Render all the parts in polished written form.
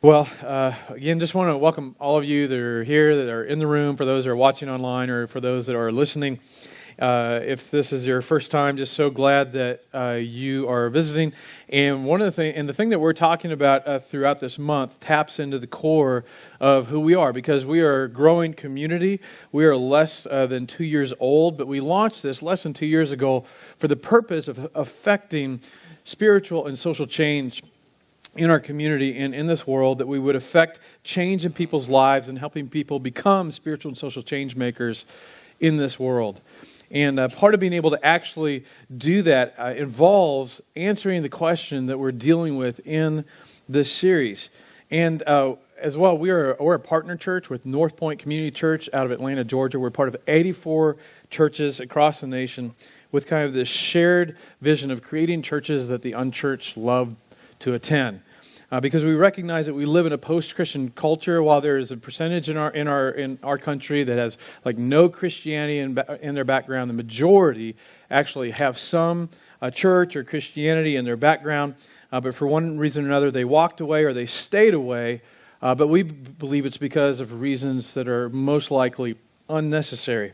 Well, again, just want to welcome all of you that are here, that are in the room, for those that are watching online, or for those that are listening. If this is your first time, just so glad that you are visiting. And the thing that we're talking about throughout this month taps into the core of who we are, because we are a growing community. We are less than 2 years old, but we launched this less than 2 years ago for the purpose of affecting spiritual and social change in our community and in this world, that we would affect change in people's lives and helping people become spiritual and social change makers in this world. And part of being able to actually do that involves answering the question that we're dealing with in this series. And as well, we're a partner church with North Point Community Church out of Atlanta, Georgia. We're part of 84 churches across the nation with kind of this shared vision of creating churches that the unchurched love to attend, because we recognize that we live in a post-Christian culture. While there is a percentage in our country that has like no Christianity in their background, the majority actually have some church or Christianity in their background, but for one reason or another they walked away or they stayed away. But we believe it's because of reasons that are most likely unnecessary.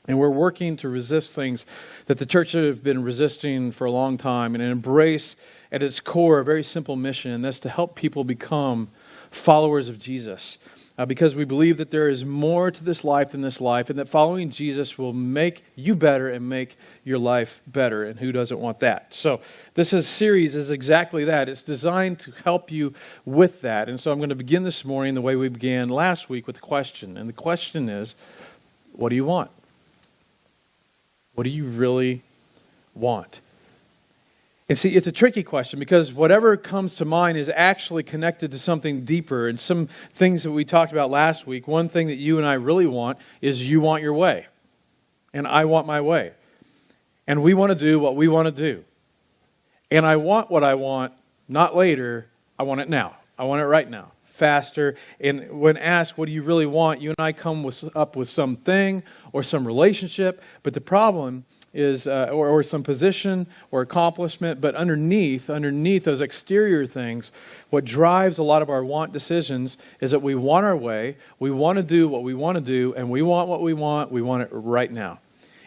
And we're working to resist things that the church have been resisting for a long time, and embrace at its core a very simple mission, and that's to help people become followers of Jesus. Because we believe that there is more to this life than this life, and that following Jesus will make you better and make your life better. And who doesn't want that? So this series is exactly that. It's designed to help you with that. And so I'm going to begin this morning the way we began last week with a question. And the question is, what do you want? What do you really want? And see, it's a tricky question, because whatever comes to mind is actually connected to something deeper. And some things that we talked about last week, one thing that you and I really want is you want your way. And I want my way. And we want to do what we want to do. And I want what I want, not later. I want it now. I want it right now. Faster. And when asked, what do you really want? You and I come up with something or some relationship. But the problem is, or some position or accomplishment, but underneath those exterior things, what drives a lot of our want decisions is that we want our way, we want to do what we want to do, and we want what we want it right now.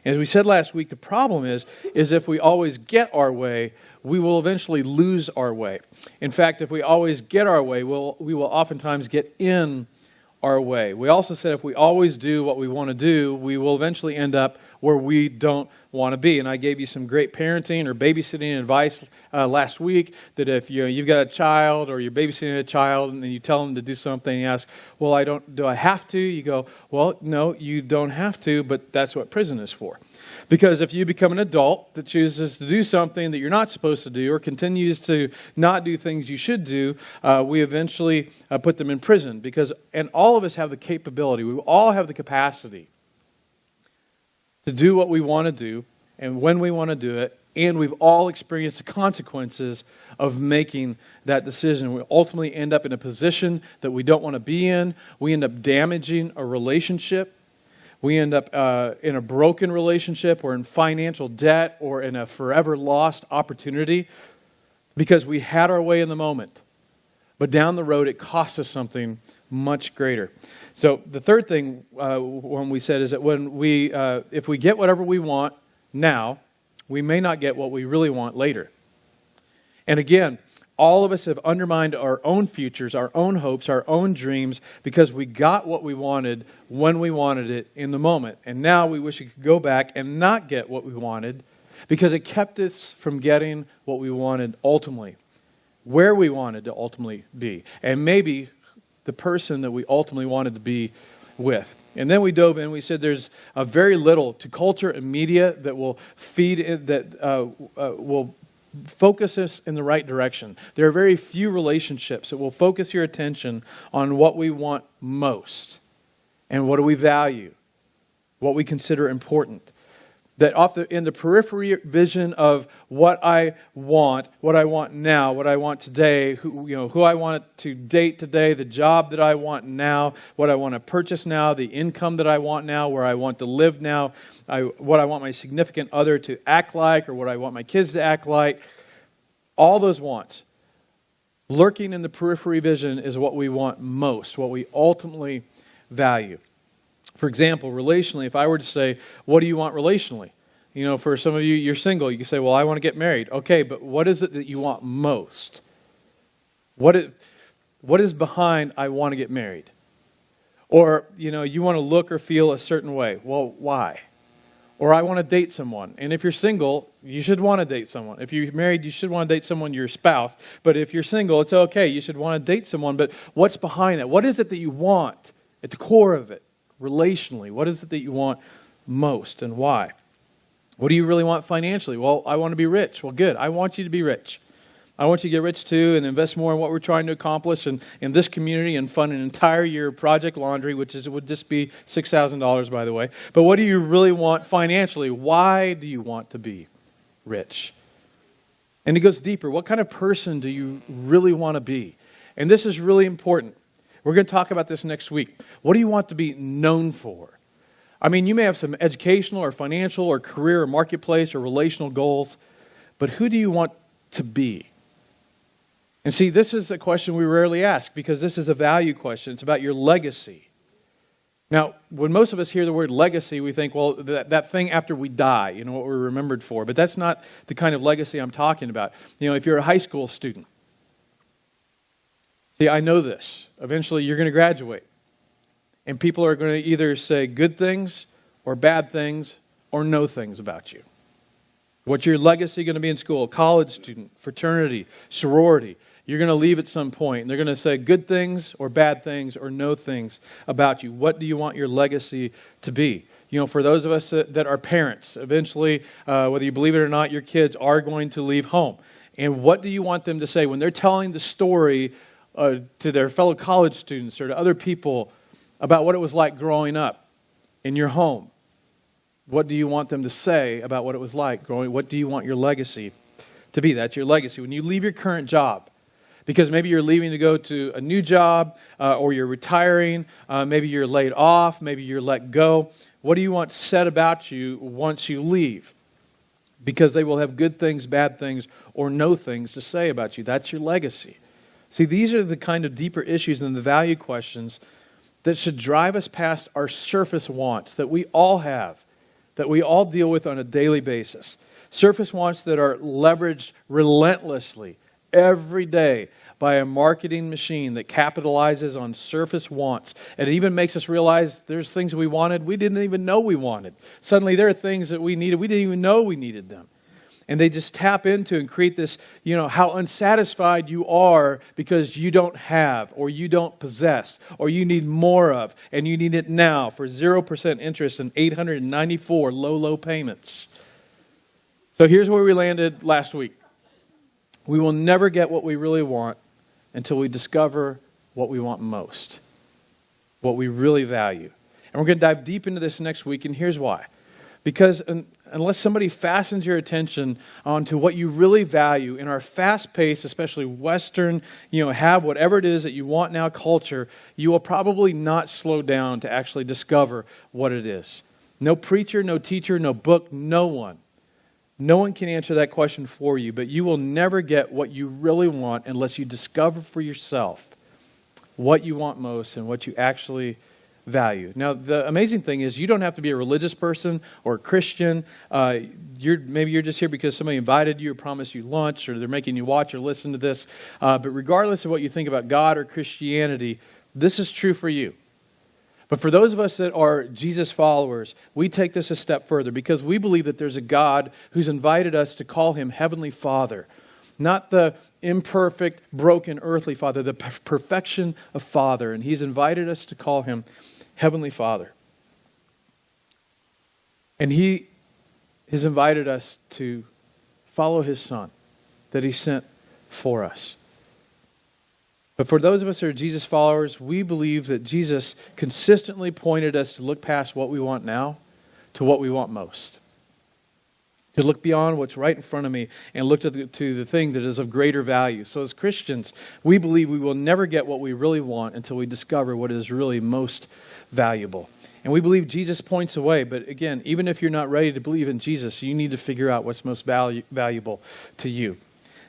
And as we said last week, the problem is if we always get our way, we will eventually lose our way. In fact, if we always get our way, we will oftentimes get in our way. We also said if we always do what we want to do, we will eventually end up where we don't want to be. And I gave you some great parenting or babysitting advice last week, that if you've got a child or you're babysitting a child and then you tell them to do something, and you ask, well, do I have to? You go, well, no, you don't have to, but that's what prison is for. Because if you become an adult that chooses to do something that you're not supposed to do, or continues to not do things you should do, we eventually put them in prison. And all of us have the capability, we all have the capacity to do what we want to do, and when we want to do it, and we've all experienced the consequences of making that decision. We ultimately end up in a position that we don't want to be in. We end up damaging a relationship. We end up in a broken relationship, or in financial debt, or in a forever lost opportunity, because we had our way in the moment. But down the road, it cost us something much greater. So the third thing when we said is that if we get whatever we want now, we may not get what we really want later. And again, all of us have undermined our own futures, our own hopes, our own dreams, because we got what we wanted when we wanted it in the moment. And now we wish we could go back and not get what we wanted, because it kept us from getting what we wanted ultimately, where we wanted to ultimately be, and maybe the person that we ultimately wanted to be with. And then we dove in. We said there's a very little to culture and media that will feed it, that will focus us in the right direction. There are very few relationships that will focus your attention on what we want most, and what do we value, what we consider important. That in the periphery vision of what I want now, what I want today, who I want to date today, the job that I want now, what I want to purchase now, the income that I want now, where I want to live now, what I want my significant other to act like, or what I want my kids to act like. All those wants Lurking in the periphery vision is what we want most, what we ultimately value. For example, relationally, if I were to say, what do you want relationally? You know, for some of you, you're single. You can say, well, I want to get married. Okay, but what is it that you want most? What is behind I want to get married? Or, you know, you want to look or feel a certain way. Well, why? Or I want to date someone. And if you're single, you should want to date someone. If you're married, you should want to date someone, your spouse. But if you're single, it's okay. You should want to date someone. But what's behind that? What is it that you want at the core of it, relationally? What is it that you want most and why? What do you really want financially? Well, I want to be rich. Well, good. I want you to be rich. I want you to get rich too and invest more in what we're trying to accomplish in this community and fund an entire year of Project Laundry, would just be $6,000, by the way. But what do you really want financially? Why do you want to be rich? And it goes deeper. What kind of person do you really want to be? And this is really important. We're going to talk about this next week. What do you want to be known for? I mean, you may have some educational or financial or career or marketplace or relational goals, but who do you want to be? And see, this is a question we rarely ask because this is a value question. It's about your legacy. Now, when most of us hear the word legacy, we think, well, that thing after we die, you know, what we're remembered for. But that's not the kind of legacy I'm talking about. You know, if you're a high school student, see, I know this. Eventually, you're going to graduate. And people are going to either say good things or bad things or no things about you. What's your legacy going to be in school? College student, fraternity, sorority. You're going to leave at some point. And they're going to say good things or bad things or no things about you. What do you want your legacy to be? You know, for those of us that are parents, eventually, whether you believe it or not, your kids are going to leave home. And what do you want them to say when they're telling the story to their fellow college students or to other people about what it was like growing up in your home? What do you want them to say about what it was like growing? What do you want your legacy to be? That's your legacy. When you leave your current job, because maybe you're leaving to go to a new job, or you're retiring, maybe you're laid off, maybe you're let go. What do you want said about you once you leave? Because they will have good things, bad things, or no things to say about you. That's your legacy. See, these are the kind of deeper issues than the value questions that should drive us past our surface wants that we all have, that we all deal with on a daily basis. Surface wants that are leveraged relentlessly every day by a marketing machine that capitalizes on surface wants. And it even makes us realize there's things we wanted we didn't even know we wanted. Suddenly there are things that we needed we didn't even know we needed them. And they just tap into and create this, you know, how unsatisfied you are because you don't have or you don't possess or you need more of and you need it now for 0% interest and 894 low payments. So here's where we landed last week. We will never get what we really want until we discover what we want most, what we really value. And we're going to dive deep into this next week, and here's why. Because unless somebody fastens your attention onto what you really value in our fast-paced, especially Western, have whatever it is that you want now culture, you will probably not slow down to actually discover what it is. No preacher, no teacher, no book, no one. No one can answer that question for you, but you will never get what you really want unless you discover for yourself what you want most and what you actually value. Now, the amazing thing is you don't have to be a religious person or a Christian. Maybe you're just here because somebody invited you or promised you lunch or they're making you watch or listen to this. But regardless of what you think about God or Christianity, this is true for you. But for those of us that are Jesus followers, we take this a step further because we believe that there's a God who's invited us to call Him Heavenly Father. Not the imperfect, broken, earthly Father, the perfection of Father. And He's invited us to call Him Heavenly Father. And He has invited us to follow His Son that He sent for us. But for those of us that are Jesus followers, we believe that Jesus consistently pointed us to look past what we want now to what we want most. To look beyond what's right in front of me and look to the thing that is of greater value. So as Christians, we believe we will never get what we really want until we discover what is really most valuable. And we believe Jesus points a way. But again, even if you're not ready to believe in Jesus, you need to figure out what's most valuable to you.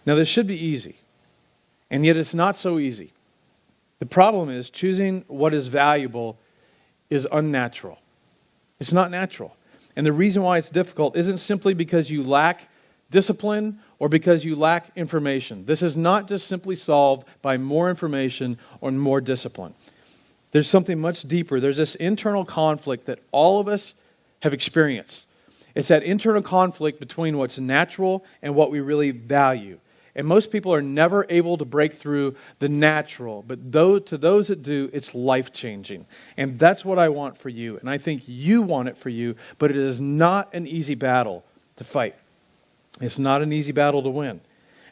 Now, this should be easy. And yet it's not so easy. The problem is choosing what is valuable is unnatural. It's not natural. And the reason why it's difficult isn't simply because you lack discipline or because you lack information. This is not just simply solved by more information or more discipline. There's something much deeper. There's this internal conflict that all of us have experienced. It's that internal conflict between what's natural and what we really value. And most people are never able to break through the natural. But to those that do, it's life-changing. And that's what I want for you. And I think you want it for you. But it is not an easy battle to fight. It's not an easy battle to win.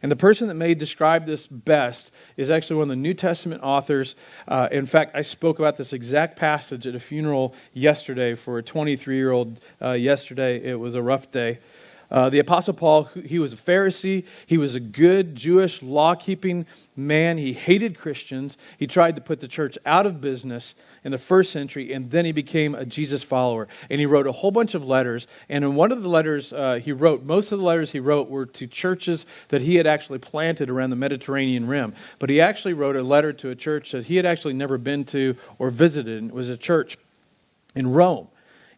And the person that may describe this best is actually one of the New Testament authors. In fact, I spoke about this exact passage at a funeral yesterday for a 23-year-old. Yesterday, it was a rough day. The Apostle Paul, he was a Pharisee. He was a good Jewish law-keeping man. He hated Christians. He tried to put the church out of business in the first century, and then he became a Jesus follower. And he wrote a whole bunch of letters. And in one of the letters most of the letters he wrote were to churches that he had actually planted around the Mediterranean rim. But he actually wrote a letter to a church that he had actually never been to or visited. And it was a church in Rome.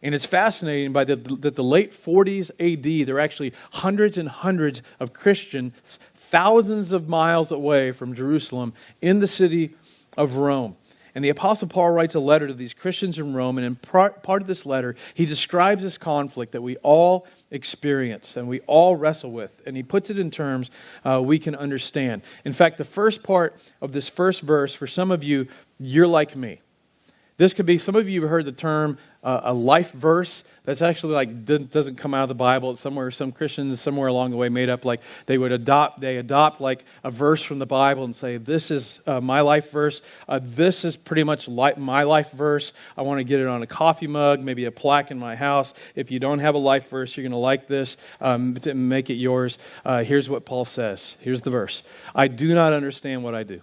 And it's fascinating that the late 40s AD, there were actually hundreds and hundreds of Christians thousands of miles away from Jerusalem in the city of Rome. And the Apostle Paul writes a letter to these Christians in Rome, and in part of this letter, he describes this conflict that we all experience and we all wrestle with. And he puts it in terms we can understand. In fact, the first part of this first verse, for some of you, you're like me. This could be, some of you have heard the term a life verse. That's actually like, doesn't come out of the Bible. It's somewhere, some Christians somewhere along the way made up, like they adopt like a verse from the Bible and say, this is my life verse. This is pretty much my life verse. I want to get it on a coffee mug, maybe a plaque in my house. If you don't have a life verse, you're going to like this. To make it yours. Here's what Paul says. Here's the verse. I do not understand what I do.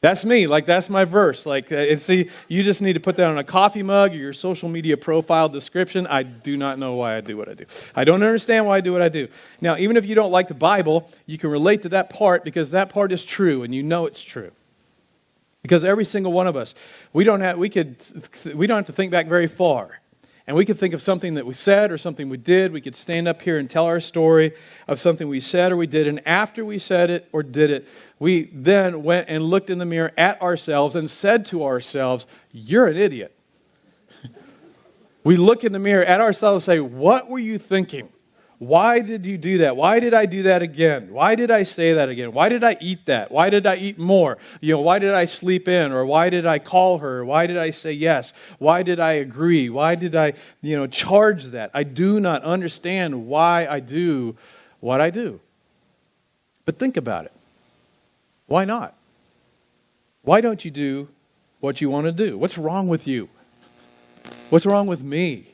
That's me. Like, that's my verse. Like, and see, you just need to put that on a coffee mug or your social media profile description. I do not know why I do what I do. I don't understand why I do what I do. Now, even if you don't like the Bible, you can relate to that part because that part is true and you know it's true. Because every single one of us, we don't have to think back very far. And we could think of something that we said or something we did. We could stand up here and tell our story of something we said or we did. And after we said it or did it, we then went and looked in the mirror at ourselves and said to ourselves, you're an idiot. We look in the mirror at ourselves and say, what were you thinking? Why did you do that? Why did I do that again? Why did I say that again? Why did I eat that? Why did I eat more? Why did I sleep in? Or why did I call her? Why did I say yes? Why did I agree? Why did I, charge that? I do not understand why I do what I do. But think about it. Why not? Why don't you do what you want to do? What's wrong with you? What's wrong with me?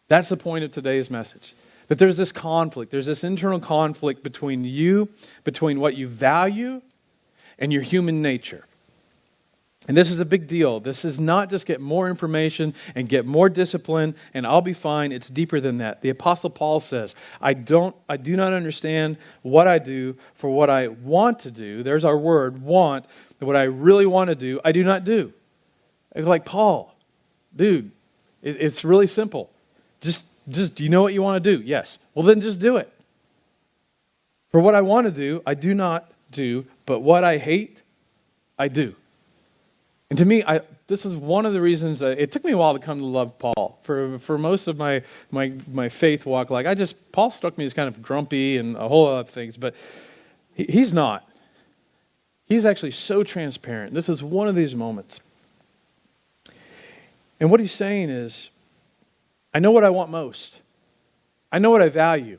That's the point of today's message. That there's this conflict, there's this internal conflict between you, between what you value and your human nature. And this is a big deal. This is not just get more information and get more discipline and I'll be fine. It's deeper than that. The Apostle Paul says, I do not understand what I do for what I want to do. There's our word, want. What I really want to do, I do not do. Like, Paul, dude, it's really simple. Just do you know what you want to do? Yes. Well, then just do it. For what I want to do, I do not do, but what I hate, I do. And to me, this is one of the reasons it took me a while to come to love Paul. For most of my faith walk, Paul struck me as kind of grumpy and a whole lot of things, but he's not. He's actually so transparent. This is one of these moments. And what he's saying is, I know what I want most. I know what I value.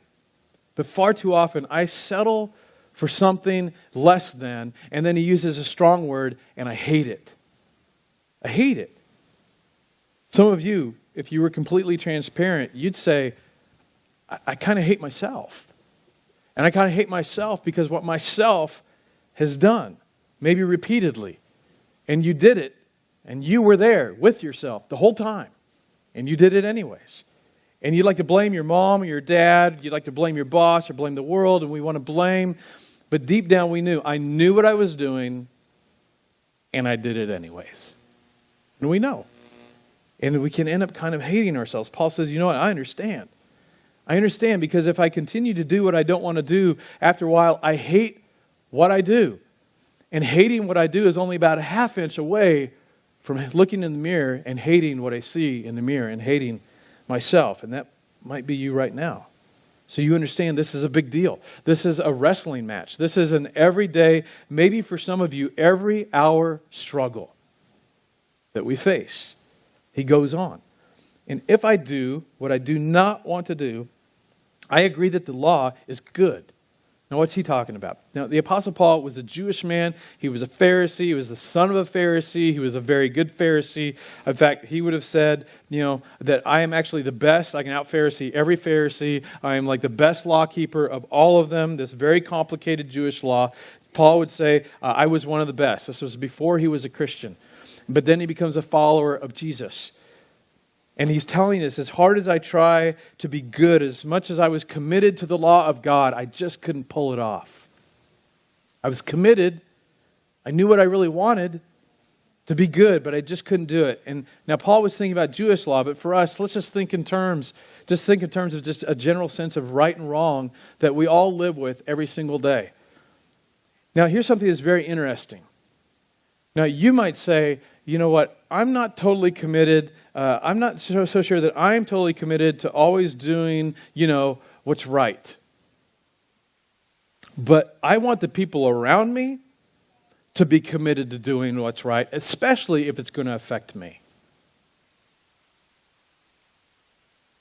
But far too often, I settle for something less than, and then he uses a strong word, and I hate it. I hate it. Some of you, if you were completely transparent, you'd say, I kind of hate myself. And I kind of hate myself because what myself has done, maybe repeatedly. And you did it, and you were there with yourself the whole time. And you did it anyways. And you'd like to blame your mom or your dad. You'd like to blame your boss or blame the world. And we want to blame But deep down we knew. I knew what I was doing, and I did it anyways. And we know. And we can end up kind of hating ourselves. Paul says, you know what, I understand. I understand because if I continue to do what I don't want to do, after a while I hate what I do. And hating what I do is only about a half inch away from looking in the mirror and hating what I see in the mirror and hating myself. And that might be you right now. So you understand this is a big deal. This is a wrestling match. This is an everyday, maybe for some of you, every hour struggle that we face. He goes on. And if I do what I do not want to do, I agree that the law is good. Now, what's he talking about? Now, the Apostle Paul was a Jewish man. He was a Pharisee. He was the son of a Pharisee. He was a very good Pharisee. In fact, he would have said, that I am actually the best. I can out-Pharisee every Pharisee. I am like the best law keeper of all of them, this very complicated Jewish law. Paul would say, I was one of the best. This was before he was a Christian. But then he becomes a follower of Jesus. And he's telling us, as hard as I try to be good, as much as I was committed to the law of God, I just couldn't pull it off. I was committed. I knew what I really wanted, to be good, but I just couldn't do it. And now Paul was thinking about Jewish law, but for us, let's just think in terms of just a general sense of right and wrong that we all live with every single day. Now, here's something that's very interesting. Now, you might say, you know what, I'm not totally committed. I'm not so sure that I'm totally committed to always doing, what's right. But I want the people around me to be committed to doing what's right, especially if it's going to affect me.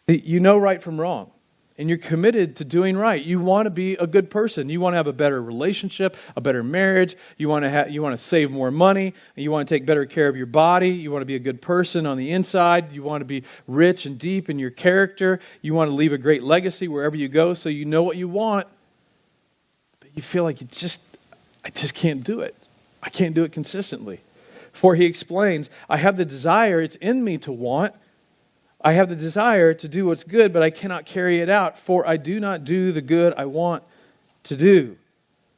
You know right from wrong. And you're committed to doing right. You want to be a good person. You want to have a better relationship, a better marriage. You want to save more money. You want to take better care of your body. You want to be a good person on the inside. You want to be rich and deep in your character. You want to leave a great legacy wherever you go. So you know what you want, but you feel like I just can't do it. I can't do it consistently. For he explains, I have the desire. It's in me to want. I have the desire to do what's good, but I cannot carry it out, for I do not do the good I want to do.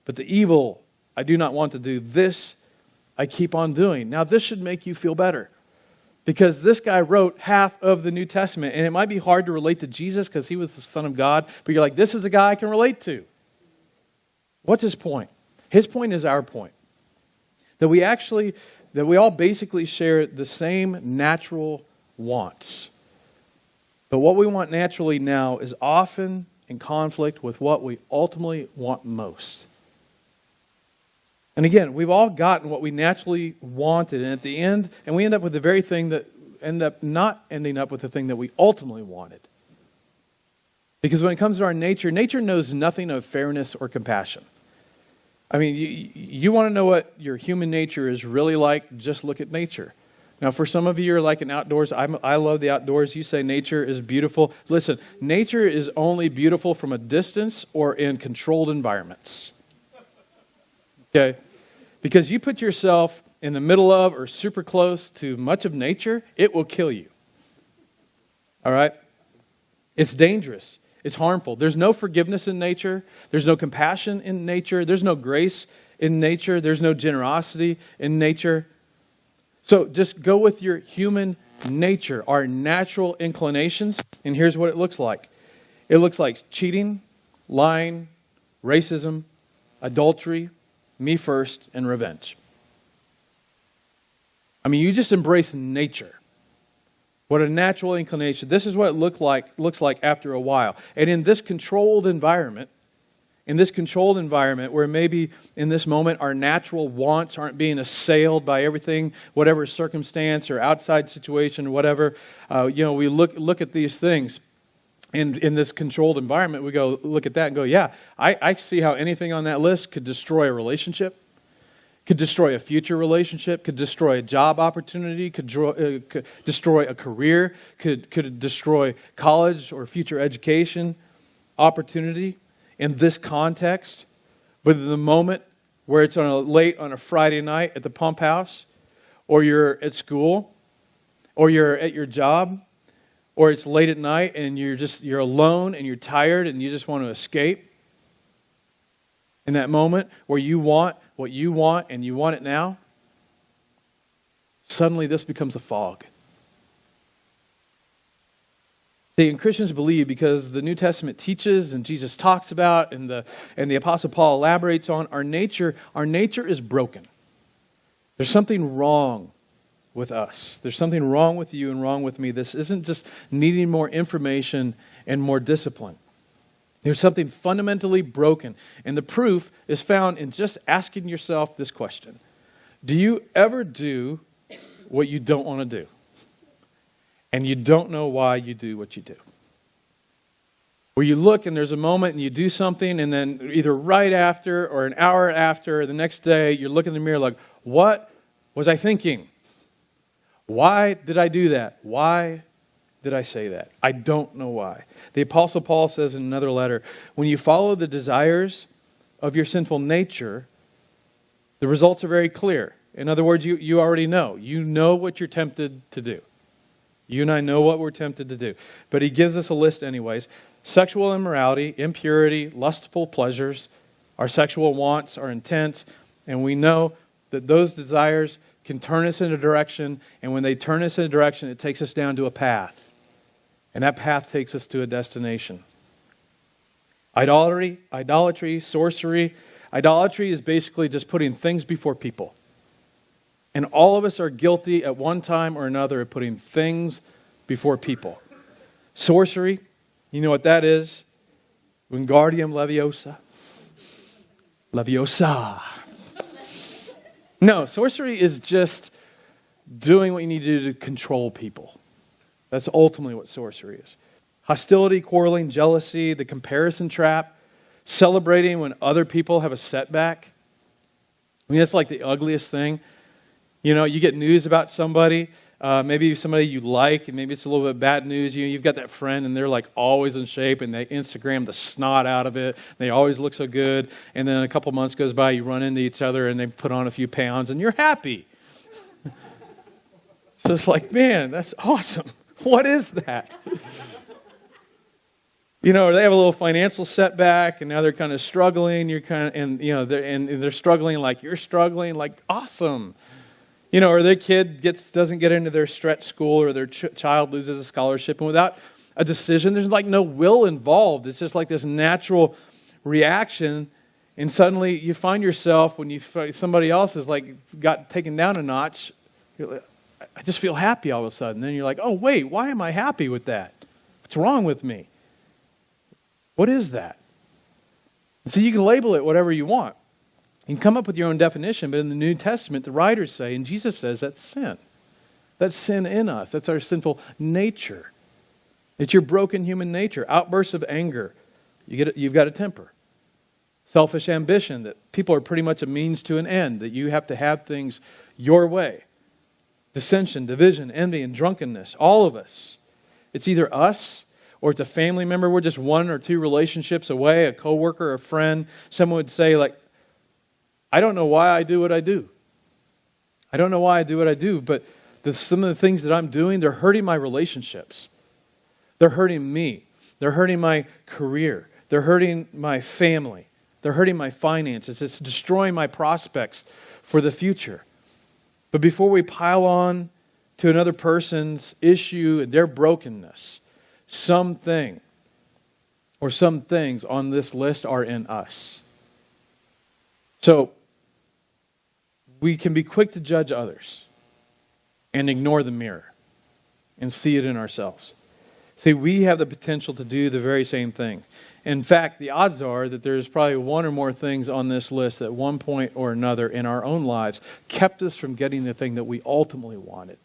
But the evil I do not want to do, this I keep on doing. Now, this should make you feel better, because this guy wrote half of the New Testament, and it might be hard to relate to Jesus because he was the Son of God, but you're like, this is a guy I can relate to. What's his point? His point is our point. That we all basically share the same natural wants. But what we want naturally now is often in conflict with what we ultimately want most. And again, we've all gotten what we naturally wanted, and at the end, and we end up with the very thing that ending up with the thing that we ultimately wanted. Because when it comes to our nature knows nothing of fairness or compassion. I mean, you want to know what your human nature is really like, just look at nature. Now, for some of you are like in outdoors. I love the outdoors. You say nature is beautiful. Listen, nature is only beautiful from a distance or in controlled environments. Okay? Because you put yourself in the middle of or super close to much of nature, it will kill you. All right? It's dangerous. It's harmful. There's no forgiveness in nature. There's no compassion in nature. There's no grace in nature. There's no generosity in nature. So just go with your human nature, our natural inclinations, and here's what it looks like. It looks like cheating, lying, racism, adultery, me first, and revenge. I mean, you just embrace nature. What a natural inclination. This is what it looks like after a while. And in this controlled environment, where maybe in this moment our natural wants aren't being assailed by everything, whatever circumstance or outside situation or whatever, we look at these things. And in this controlled environment, we go look at that and go, yeah, I see how anything on that list could destroy a relationship, could destroy a future relationship, could destroy a job opportunity, could destroy a career, could destroy college or future education opportunity. In this context, but in the moment where it's late on a Friday night at the pump house, or you're at school, or you're at your job, or it's late at night and you're alone and you're tired and you just want to escape. in that moment where you want what you want and you want it now, suddenly this becomes a fog. See, and Christians believe, because the New Testament teaches and Jesus talks about and the Apostle Paul elaborates on, our nature is broken. There's something wrong with us. There's something wrong with you and wrong with me. This isn't just needing more information and more discipline. There's something fundamentally broken. And the proof is found in just asking yourself this question. Do you ever do what you don't want to do? And you don't know why you do what you do. Where you look and there's a moment and you do something, and then either right after or an hour after or the next day, you're looking in the mirror like, what was I thinking? Why did I do that? Why did I say that? I don't know why. The Apostle Paul says in another letter, when you follow the desires of your sinful nature, the results are very clear. In other words, you already know. You know what you're tempted to do. You and I know what we're tempted to do. But he gives us a list anyways. Sexual immorality, impurity, lustful pleasures, our sexual wants, our intents. And we know that those desires can turn us in a direction. And when they turn us in a direction, it takes us down to a path. And that path takes us to a destination. Idolatry, sorcery. Idolatry is basically just putting things before people. And all of us are guilty at one time or another of putting things before people. Sorcery, you know what that is? Wingardium Leviosa. Leviosa. No, sorcery is just doing what you need to do to control people. That's ultimately what sorcery is. Hostility, quarreling, jealousy, the comparison trap, celebrating when other people have a setback. I mean, that's like the ugliest thing. You know, you get news about somebody, maybe somebody you like, and maybe it's a little bit bad news. You've got that friend, and they're like always in shape, and they Instagram the snot out of it. They always look so good. And then a couple months goes by, you run into each other, and they put on a few pounds, and you're happy. So it's like, man, that's awesome. What is that? You know, or they have a little financial setback, and now they're kind of struggling. You're kind of, and you know, they're struggling like you're struggling. Like, awesome. You know, or their kid doesn't get into their stretch school, or their child loses a scholarship, and without a decision, there's like no will involved. It's just like this natural reaction, and suddenly you find yourself when somebody else has like got taken down a notch. You're like, I just feel happy all of a sudden. Then you're like, oh wait, why am I happy with that? What's wrong with me? What is that? And so you can label it whatever you want. You can come up with your own definition, but in the New Testament, the writers say, and Jesus says, that's sin. That's sin in us. That's our sinful nature. It's your broken human nature. Outbursts of anger. You've got a temper. Selfish ambition, that people are pretty much a means to an end, that you have to have things your way. Dissension, division, envy, and drunkenness. All of us. It's either us or it's a family member. We're just one or two relationships away, a coworker, a friend. Someone would say, like, I don't know why I do what I do. I don't know why I do what I do, but some of the things that I'm doing, they're hurting my relationships. They're hurting me. They're hurting my career. They're hurting my family. They're hurting my finances. It's destroying my prospects for the future. But before we pile on to another person's issue and their brokenness, something or some things on this list are in us. So, we can be quick to judge others and ignore the mirror and see it in ourselves. See, we have the potential to do the very same thing. In fact, the odds are that there's probably one or more things on this list that at one point or another in our own lives kept us from getting the thing that we ultimately wanted.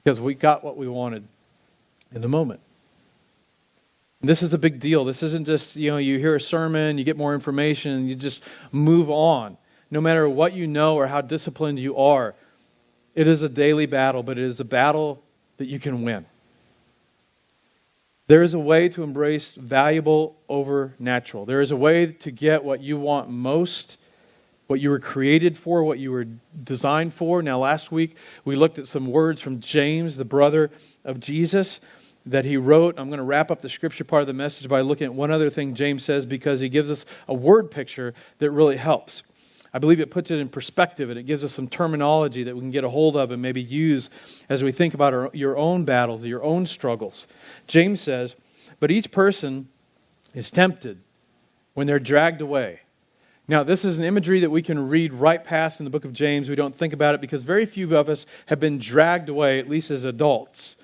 Because we got what we wanted in the moment. And this is a big deal. This isn't just, you hear a sermon, you get more information, and you just move on. No matter what you know or how disciplined you are, it is a daily battle, but it is a battle that you can win. There is a way to embrace valuable over natural. There is a way to get what you want most, what you were created for, what you were designed for. Now, last week, we looked at some words from James, the brother of Jesus. that he wrote. I'm going to wrap up the scripture part of the message by looking at one other thing James says, because he gives us a word picture that really helps. I believe it puts it in perspective, and it gives us some terminology that we can get a hold of and maybe use as we think about your own battles, your own struggles. James says, but each person is tempted when they're dragged away. Now, this is an imagery that we can read right past in the book of James. We don't think about it because very few of us have been dragged away, at least as adults.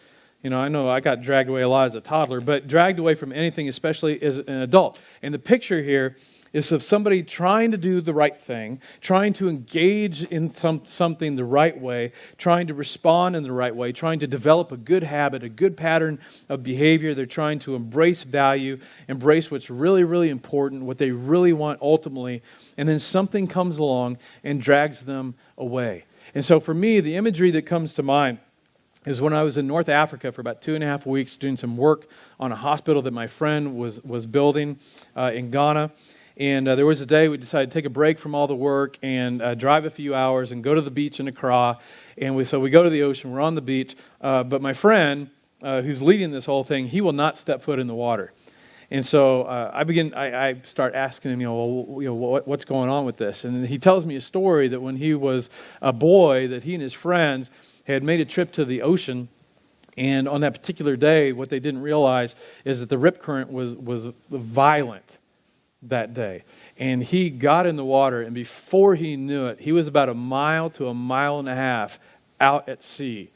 I know I got dragged away a lot as a toddler, but dragged away from anything, especially as an adult. And the picture here is of somebody trying to do the right thing, trying to engage in something the right way, trying to respond in the right way, trying to develop a good habit, a good pattern of behavior. They're trying to embrace value, embrace what's really, really important, what they really want ultimately, and then something comes along and drags them away. And so for me, the imagery that comes to mind is when I was in North Africa for about 2.5 weeks doing some work on a hospital that my friend was building in Ghana. And there was a day we decided to take a break from all the work and drive a few hours and go to the beach in Accra. And so we go to the ocean, we're on the beach, but my friend, who's leading this whole thing, he will not step foot in the water. And so I start asking him, what's going on with this? And he tells me a story that when he was a boy, that he and his friends had made a trip to the ocean. And on that particular day, what they didn't realize is that the rip current was violent that day. And he got in the water, and before he knew it, he was about 1 mile to 1.5 miles out at sea.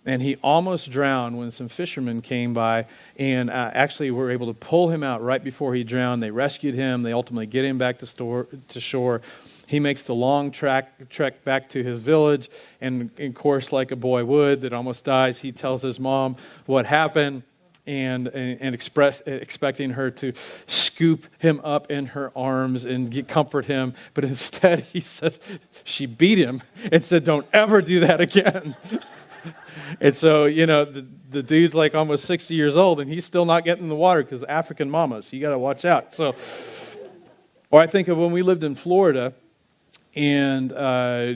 And he almost drowned when some fishermen came by and actually were able to pull him out right before he drowned. They rescued him. They ultimately get him back to shore. He makes the long trek back to his village. And of course, like a boy would that almost dies, he tells his mom what happened. And expecting her to scoop him up in her arms and comfort him. But instead, he says, she beat him and said, don't ever do that again. And so, the dude's like almost 60 years old, and he's still not getting in the water because African mamas, you got to watch out. So, or I think of when we lived in Florida, and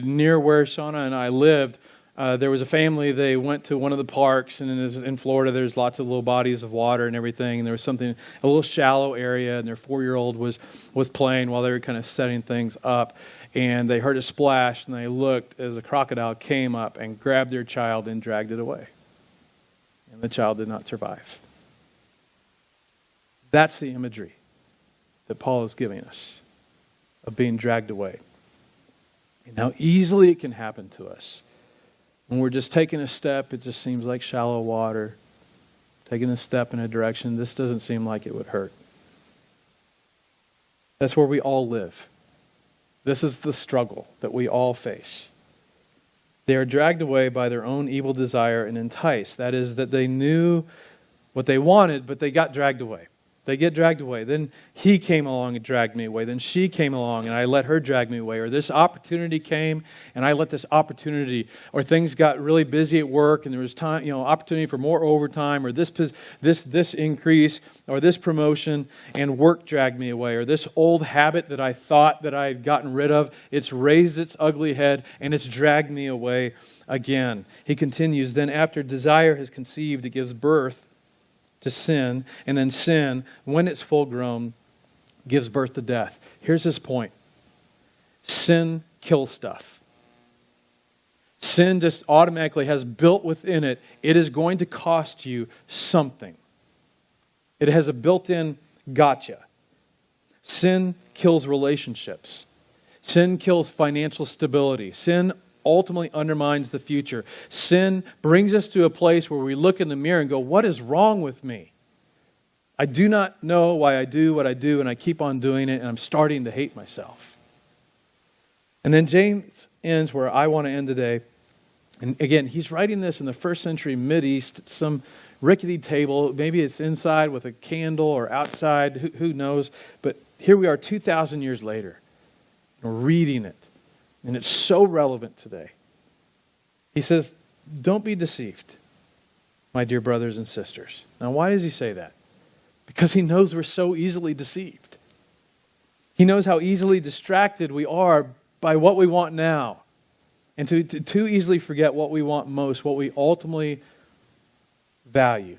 near where Shauna and I lived, there was a family. They went to one of the parks, and in Florida, there's lots of little bodies of water and everything. And there was something, a little shallow area, and their 4-year-old was playing while they were kind of setting things up. And they heard a splash, and they looked as a crocodile came up and grabbed their child and dragged it away. And the child did not survive. That's the imagery that Paul is giving us of being dragged away. And how easily it can happen to us. When we're just taking a step, it just seems like shallow water. Taking a step in a direction, this doesn't seem like it would hurt. That's where we all live. This is the struggle that we all face. They are dragged away by their own evil desire and enticed. That is, that they knew what they wanted, but they got dragged away. They get dragged away. Then he came along and dragged me away. Then she came along and I let her drag me away. Or this opportunity came and I let this opportunity. Or things got really busy at work and there was time, opportunity for more overtime. Or this increase or this promotion, and work dragged me away. Or this old habit that I thought that I had gotten rid of, it's raised its ugly head and it's dragged me away again. He continues, then after desire has conceived, it gives birth to sin, and then sin, when it's full grown, gives birth to death. Here's his point. Sin kills stuff. Sin just automatically has built within it, it is going to cost you something. It has a built-in gotcha. Sin kills relationships. Sin kills financial stability. Sin ultimately undermines the future. Sin brings us to a place where we look in the mirror and go, what is wrong with me? I do not know why I do what I do, and I keep on doing it, and I'm starting to hate myself. And then James ends where I want to end today. And again, he's writing this in the first century Mideast, some rickety table. Maybe it's inside with a candle or outside, who knows. But here we are 2,000 years later, reading it. And it's so relevant today. He says, don't be deceived, my dear brothers and sisters. Now, why does he say that? Because he knows we're so easily deceived. He knows how easily distracted we are by what we want now. And to too easily forget what we want most, what we ultimately value.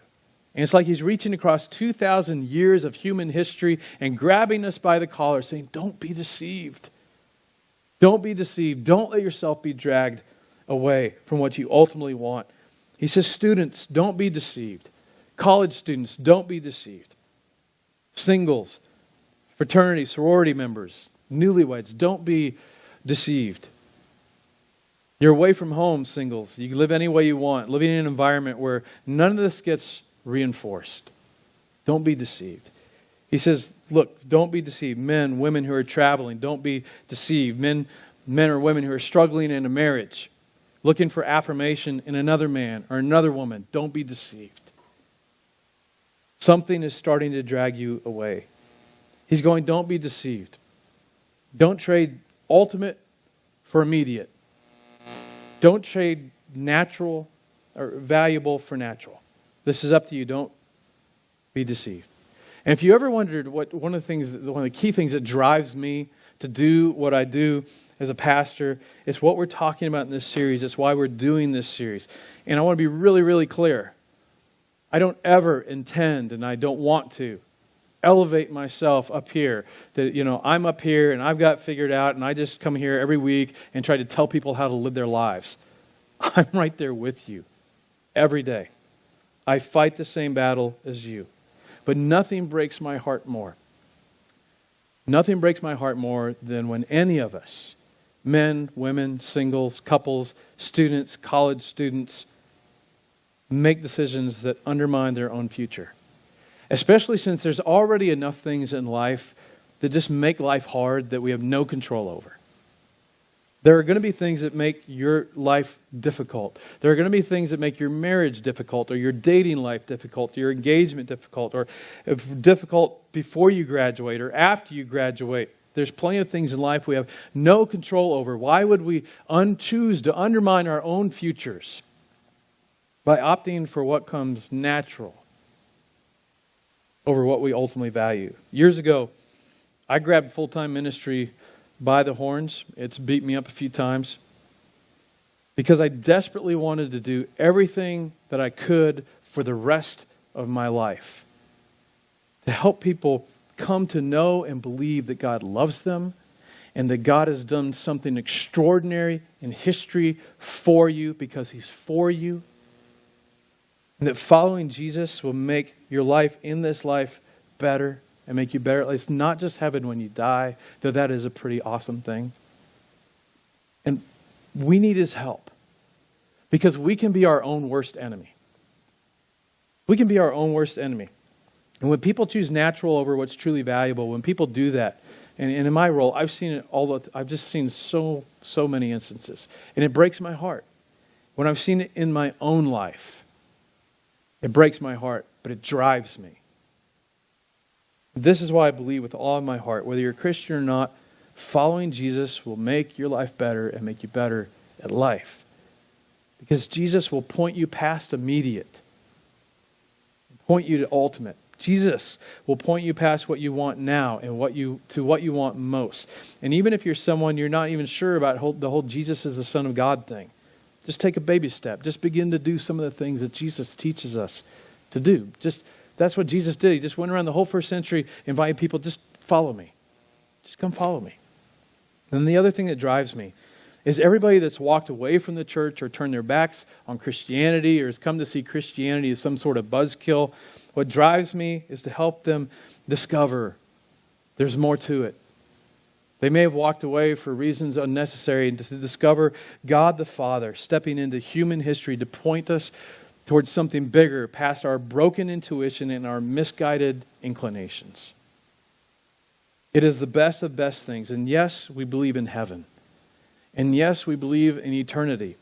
And it's like he's reaching across 2,000 years of human history and grabbing us by the collar saying, don't be deceived. Don't be deceived. Don't let yourself be dragged away from what you ultimately want. He says, students, don't be deceived. College students, don't be deceived. Singles, fraternity, sorority members, newlyweds, don't be deceived. You're away from home, singles. You can live any way you want, living in an environment where none of this gets reinforced. Don't be deceived. He says, look, don't be deceived. Men, women who are traveling, don't be deceived. Men or women who are struggling in a marriage, looking for affirmation in another man or another woman, don't be deceived. Something is starting to drag you away. He's going, don't be deceived. Don't trade ultimate for immediate. Don't trade natural or valuable for natural. This is up to you. Don't be deceived. And if you ever wondered what one of the key things that drives me to do what I do as a pastor, it's what we're talking about in this series. It's why we're doing this series. And I want to be really, really clear. I don't ever intend, and I don't want to, elevate myself up here. That, I'm up here and I've got figured out and I just come here every week and try to tell people how to live their lives. I'm right there with you every day. I fight the same battle as you. But nothing breaks my heart more. Nothing breaks my heart more than when any of us, men, women, singles, couples, students, college students, make decisions that undermine their own future. Especially since there's already enough things in life that just make life hard that we have no control over. There are going to be things that make your life difficult. There are going to be things that make your marriage difficult, or your dating life difficult, or your engagement difficult, or difficult before you graduate or after you graduate. There's plenty of things in life we have no control over. Why would we choose to undermine our own futures by opting for what comes natural over what we ultimately value? Years ago, I grabbed full-time ministry by the horns. It's beat me up a few times because I desperately wanted to do everything that I could for the rest of my life to help people come to know and believe that God loves them and that God has done something extraordinary in history for you because He's for you, and that following Jesus will make your life in this life better and make you better. It's not just heaven when you die, though that is a pretty awesome thing. And we need His help because we can be our own worst enemy. We can be our own worst enemy. And when people choose natural over what's truly valuable, when people do that, and in my role, I've seen it I've just seen so many instances. And it breaks my heart. When I've seen it in my own life, it breaks my heart, but it drives me. This is why I believe with all of my heart, whether you're a Christian or not, following Jesus will make your life better and make you better at life. Because Jesus will point you past immediate, point you to ultimate. Jesus will point you past what you want now and to what you want most. And even if you're someone you're not even sure about the whole Jesus is the Son of God thing, just take a baby step. Just begin to do some of the things that Jesus teaches us to do. That's what Jesus did. He just went around the whole first century inviting people, just follow me. Just come follow me. And the other thing that drives me is everybody that's walked away from the church or turned their backs on Christianity or has come to see Christianity as some sort of buzzkill. What drives me is to help them discover there's more to it. They may have walked away for reasons unnecessary and to discover God the Father stepping into human history to point us towards something bigger, past our broken intuition and our misguided inclinations. It is the best of best things. And yes, we believe in heaven. And yes, we believe in eternity.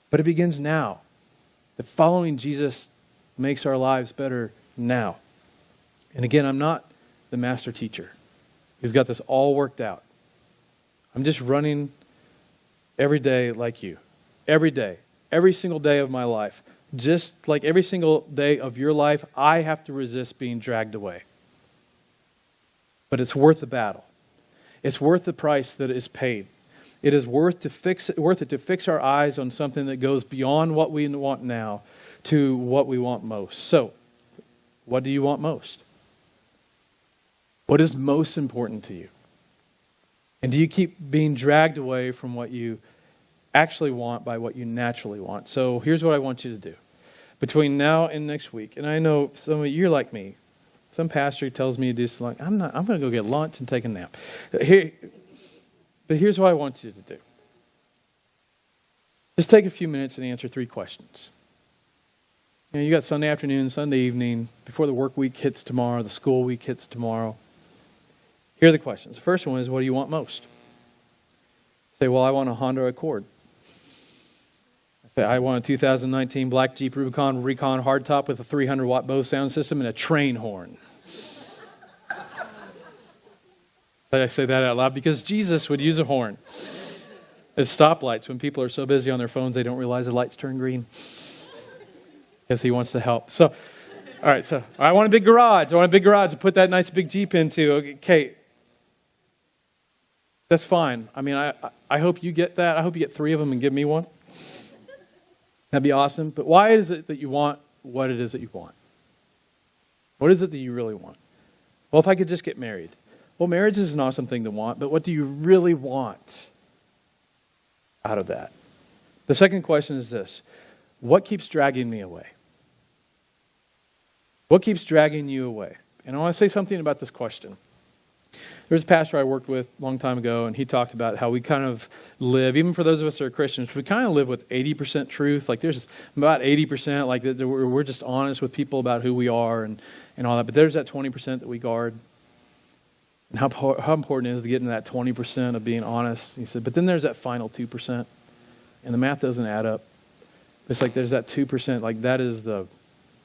But it begins now. That following Jesus makes our lives better now. And again, I'm not the master teacher who's got this all worked out. I'm just running every day like you. Every day. Every single day of my life. Just like every single day of your life, I have to resist being dragged away. But it's worth the battle. It's worth the price that is paid. It is worth it to fix our eyes on something that goes beyond what we want now to what we want most. So, What do you want most? What is most important to you? And do you keep being dragged away from what you actually want by what you naturally want? So here's what I want you to do. Between now and next week, and I know some of you are like me. Some pastor tells me to do something. I'm going to go get lunch and take a nap. But here's what I want you to do. Just take a few minutes and answer 3 questions. You got Sunday afternoon, Sunday evening, before the work week hits tomorrow, the school week hits tomorrow. Here are the questions. The first one is, what do you want most? Say, well, I want a Honda Accord. I say, I want a 2019 black Jeep Rubicon Recon hardtop with a 300-watt Bose sound system and a train horn. I say that out loud because Jesus would use a horn at stoplights when people are so busy on their phones they don't realize the lights turn green. Because he wants to help. So, all right, so I want a big garage. I want a big garage to put that nice big Jeep into. Okay, that's fine. I mean, I hope you get that. I hope you get 3 of them and give me one. That'd be awesome. But why is it that you want what it is that you want? What is it that you really want? Well, if I could just get married. Well, marriage is an awesome thing to want, but what do you really want out of that? The second question is this. What keeps dragging me away? What keeps dragging you away? And I want to say something about this question. There was a pastor I worked with a long time ago, and he talked about how we kind of live, even for those of us that are Christians, we kind of live with 80% truth. Like there's about 80%, like we're just honest with people about who we are and all that. But there's that 20% that we guard. And how important it is to get into that 20% of being honest. He said, but then there's that final 2%, and the math doesn't add up. It's like there's that 2%, like that is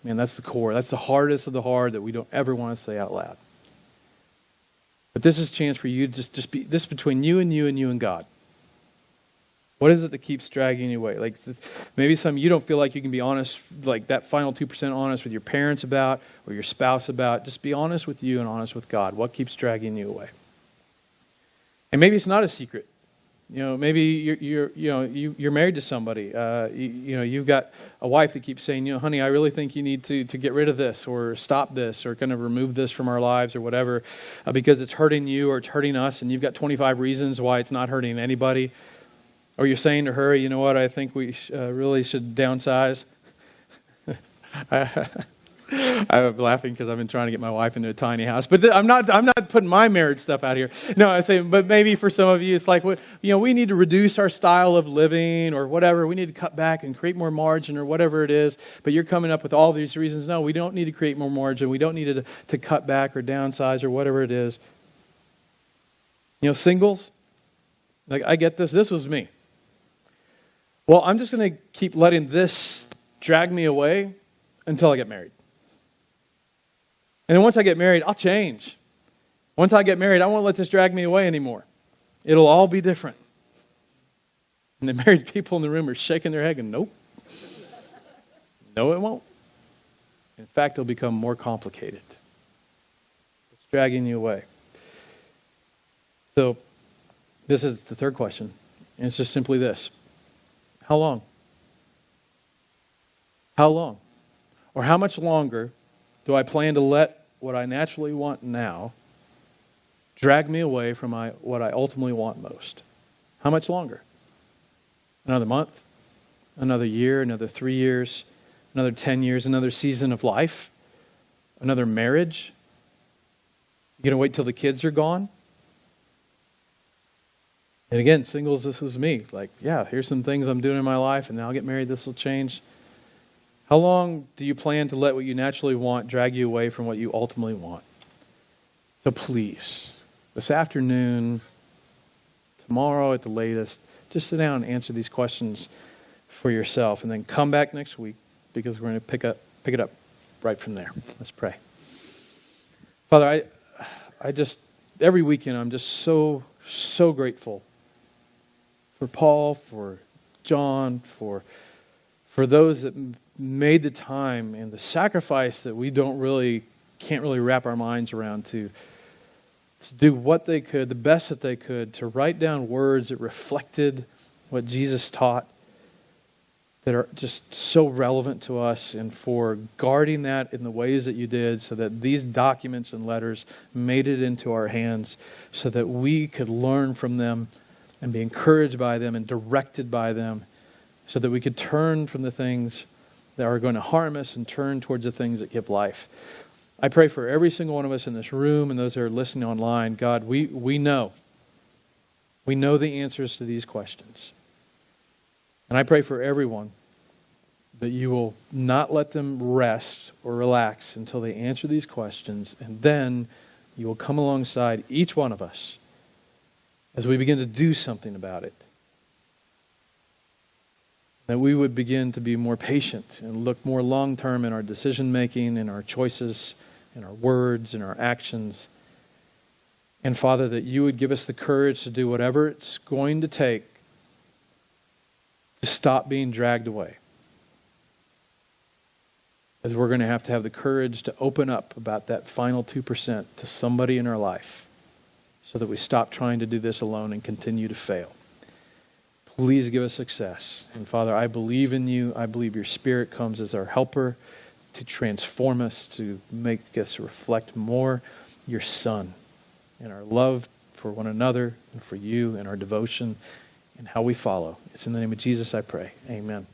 that's the core. That's the hardest of the hard that we don't ever want to say out loud. But this is a chance for you to just be, this between you and God. What is it that keeps dragging you away? Like maybe you don't feel like you can be honest, like that final 2% honest with your parents about, or your spouse about. Just be honest with you and honest with God. What keeps dragging you away? And maybe it's not a secret. Maybe you're married to somebody. You've got a wife that keeps saying, honey, I really think you need to get rid of this or stop this or kind of remove this from our lives or whatever because it's hurting you or it's hurting us, and you've got 25 reasons why it's not hurting anybody. Or you're saying to her, you know what, I think we really should downsize. I'm laughing because I've been trying to get my wife into a tiny house. But I'm not putting my marriage stuff out here. No, I say, but maybe for some of you, it's like, we need to reduce our style of living or whatever. We need to cut back and create more margin or whatever it is. But you're coming up with all these reasons. No, we don't need to create more margin. We don't need to cut back or downsize or whatever it is. Singles, like I get this. This was me. Well, I'm just going to keep letting this drag me away until I get married. And then once I get married, I'll change. Once I get married, I won't let this drag me away anymore. It'll all be different. And the married people in the room are shaking their head and nope. No, it won't. In fact, it'll become more complicated. It's dragging you away. So, this is the third question. And it's just simply this. How long? How long? Or how much longer do I plan to let what I naturally want now drag me away from what I ultimately want most? How much longer? Another month? Another year? Another 3 years? Another 10 years? Another season of life? Another marriage? You going to wait till the kids are gone? And again, singles, this was me. Like, yeah, here's some things I'm doing in my life, and then I'll get married, this will change. How long do you plan to let what you naturally want drag you away from what you ultimately want? So please, this afternoon, tomorrow at the latest, just sit down and answer these questions for yourself, and then come back next week because we're going to pick it up right from there. Let's pray. Father, I just, every weekend I'm just so grateful for Paul, for John, for those that made the time and the sacrifice that we can't really wrap our minds around to do what they could, the best that they could, to write down words that reflected what Jesus taught, that are just so relevant to us, and for guarding that in the ways that you did so that these documents and letters made it into our hands so that we could learn from them and be encouraged by them and directed by them so that we could turn from the things that are going to harm us and turn towards the things that give life. I pray for every single one of us in this room and those that are listening online. God, we know. We know the answers to these questions. And I pray for everyone that you will not let them rest or relax until they answer these questions, and then you will come alongside each one of us as we begin to do something about it. That we would begin to be more patient and look more long-term in our decision-making, in our choices, in our words, in our actions. And Father, that you would give us the courage to do whatever it's going to take to stop being dragged away. As we're going to have the courage to open up about that final 2% to somebody in our life so that we stop trying to do this alone and continue to fail. Please give us success. And Father, I believe in you. I believe your Spirit comes as our helper to transform us, to make us reflect more your Son and our love for one another and for you and our devotion and how we follow. It's in the name of Jesus I pray. Amen.